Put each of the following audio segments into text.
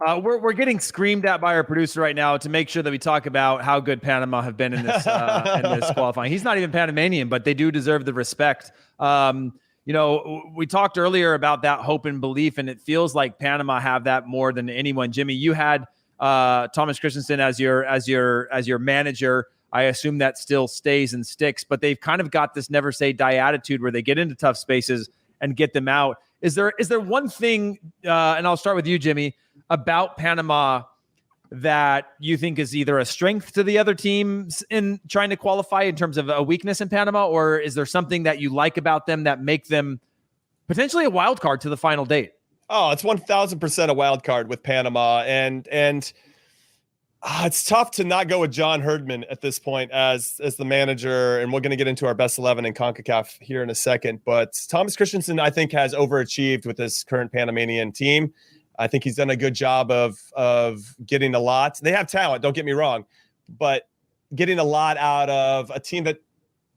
We're getting screamed at by our producer right now to make sure that we talk about how good Panama have been in this qualifying. He's not even Panamanian, but they do deserve the respect. We talked earlier about that hope and belief, and it feels like Panama have that more than anyone. Jimmy, you had Thomas Christiansen as your manager. I assume that still stays and sticks, but they've kind of got this never say die attitude where they get into tough spaces and get them out. Is there one thing, and I'll start with you, Jimmy, about Panama that you think is either a strength to the other teams in trying to qualify in terms of a weakness in Panama, or is there something that you like about them that make them potentially a wild card to the final date? Oh, it's 1,000% a wild card with Panama, and it's tough to not go with John Herdman at this point as the manager, and we're going to get into our best 11 in CONCACAF here in a second. But Thomas Christiansen, I think, has overachieved with this current Panamanian team. I think he's done a good job of getting a lot. They have talent, don't get me wrong, but getting a lot out of a team that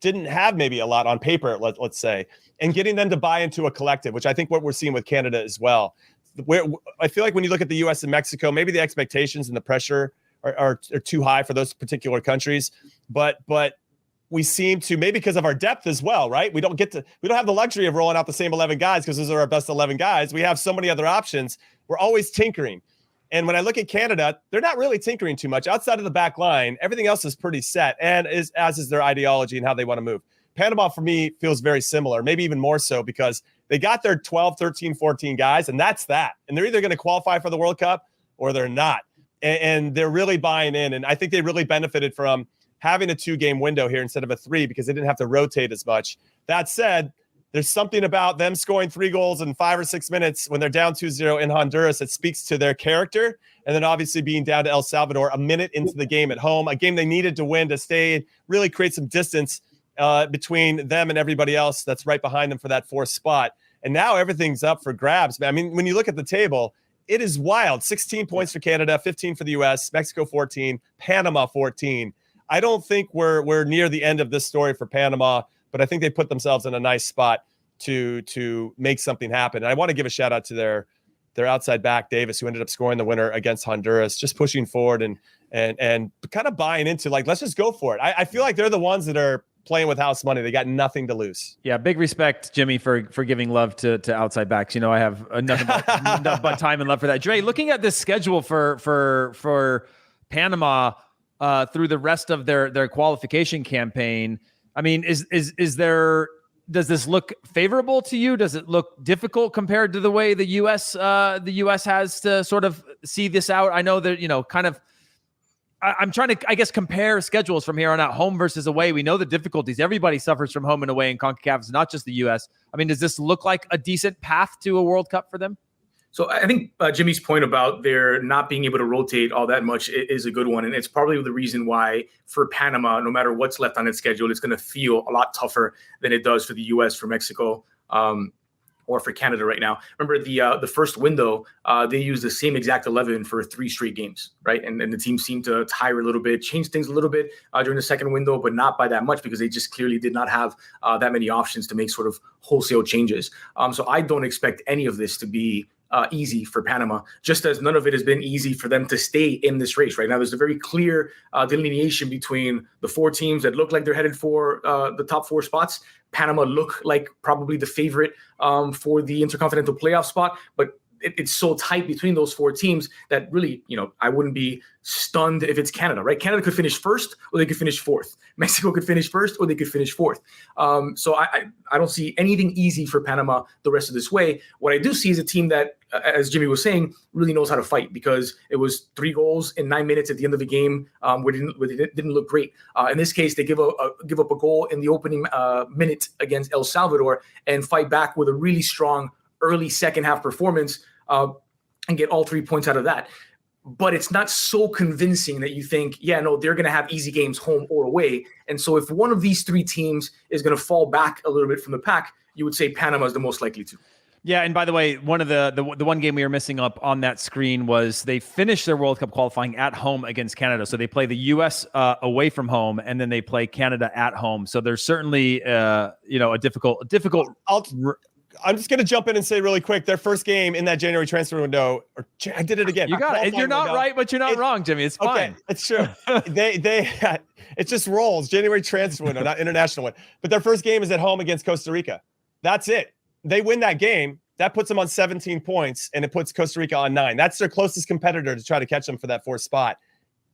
didn't have maybe a lot on paper, let's say, and getting them to buy into a collective, which I think what we're seeing with Canada as well. I feel like when you look at the U.S. and Mexico, maybe the expectations and the pressure are too high for those particular countries, but we seem to, maybe because of our depth as well, right? We don't have the luxury of rolling out the same 11 guys because those are our best 11 guys. We have so many other options. We're always tinkering. And when I look at Canada, they're not really tinkering too much outside of the back line. Everything else is pretty set, and as is their ideology and how they want to move. Panama, for me, feels very similar, maybe even more so, because they got their 12, 13, 14 guys, and that's that. And they're either going to qualify for the World Cup or they're not. And they're really buying in. And I think they really benefited from having a 2-game window here instead of a 3 because they didn't have to rotate as much. That said, there's something about them scoring 3 goals in 5 or 6 minutes when they're down 2-0 in Honduras that speaks to their character. And then obviously being down to El Salvador a minute into the game at home, a game they needed to win to stay, really create some distance between them and everybody else that's right behind them for that 4th spot. And now everything's up for grabs. I mean, when you look at the table, it is wild. 16 points for Canada, 15 for the U.S., Mexico 14, Panama 14. I don't think we're near the end of this story for Panama, but I think they put themselves in a nice spot to make something happen. And I want to give a shout out to their outside back, Davis, who ended up scoring the winner against Honduras, just pushing forward and kind of buying into, like, let's just go for it. I feel like they're the ones that are playing with house money. They got nothing to lose. Yeah, big respect, Jimmy, for giving love to outside backs. I have enough but time and love for that. Dre, looking at this schedule for Panama through the rest of their qualification campaign, I mean, does this look favorable to you? Does it look difficult compared to the way the U.S. has to sort of see this out? I know that, kind of, I'm trying to, I guess, compare schedules from here on out, home versus away. We know the difficulties. Everybody suffers from home and away in CONCACAF. It's not just the U.S. I mean, does this look like a decent path to a World Cup for them? So I think Jimmy's point about their not being able to rotate all that much is a good one. And it's probably the reason why for Panama, no matter what's left on its schedule, it's going to feel a lot tougher than it does for the U.S., for Mexico, or for Canada right now. Remember the first window, they used the same exact 11 for 3 straight games, right? And the team seemed to tire a little bit, change things a little bit during the second window, but not by that much because they just clearly did not have that many options to make sort of wholesale changes. So I don't expect any of this to be easy for Panama, just as none of it has been easy for them to stay in this race. Right now, there's a very clear delineation between the 4 teams that look like they're headed for the top 4 spots. Panama look like probably the favorite for the Intercontinental playoff spot, but it's so tight between those 4 teams that really, I wouldn't be stunned if it's Canada, right? Canada could finish first or they could finish 4th. Mexico could finish first or they could finish 4th. So I don't see anything easy for Panama the rest of this way. What I do see is a team that, as Jimmy was saying, really knows how to fight because it was 3 goals in 9 minutes at the end of the game where it didn't look great. In this case, they give up a goal in the opening minute against El Salvador and fight back with a really strong early second half performance and get all 3 points out of that. But it's not so convincing that you think, they're going to have easy games home or away. And so if one of these 3 teams is going to fall back a little bit from the pack, you would say Panama is the most likely to. Yeah, and by the way, one of the one game we were missing up on that screen was they finished their World Cup qualifying at home against Canada. So they play the U.S. Away from home, and then they play Canada at home. So there's certainly a difficult. I'm just going to jump in and say really quick, their first game in that January transfer window, I did it again. You got it. You're not right, but you're not wrong, Jimmy. It's fine. Okay, it's true. It just rolls. January transfer window, not international one. But their first game is at home against Costa Rica. That's it. They win that game. That puts them on 17 points, and it puts Costa Rica on 9. That's their closest competitor to try to catch them for that 4th spot.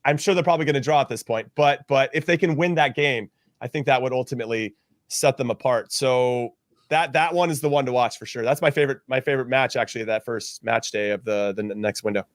I'm sure they're probably going to draw at this point. But if they can win that game, I think that would ultimately set them apart. So that one is the one to watch for sure. That's my favorite match, actually, that first match day of the next window.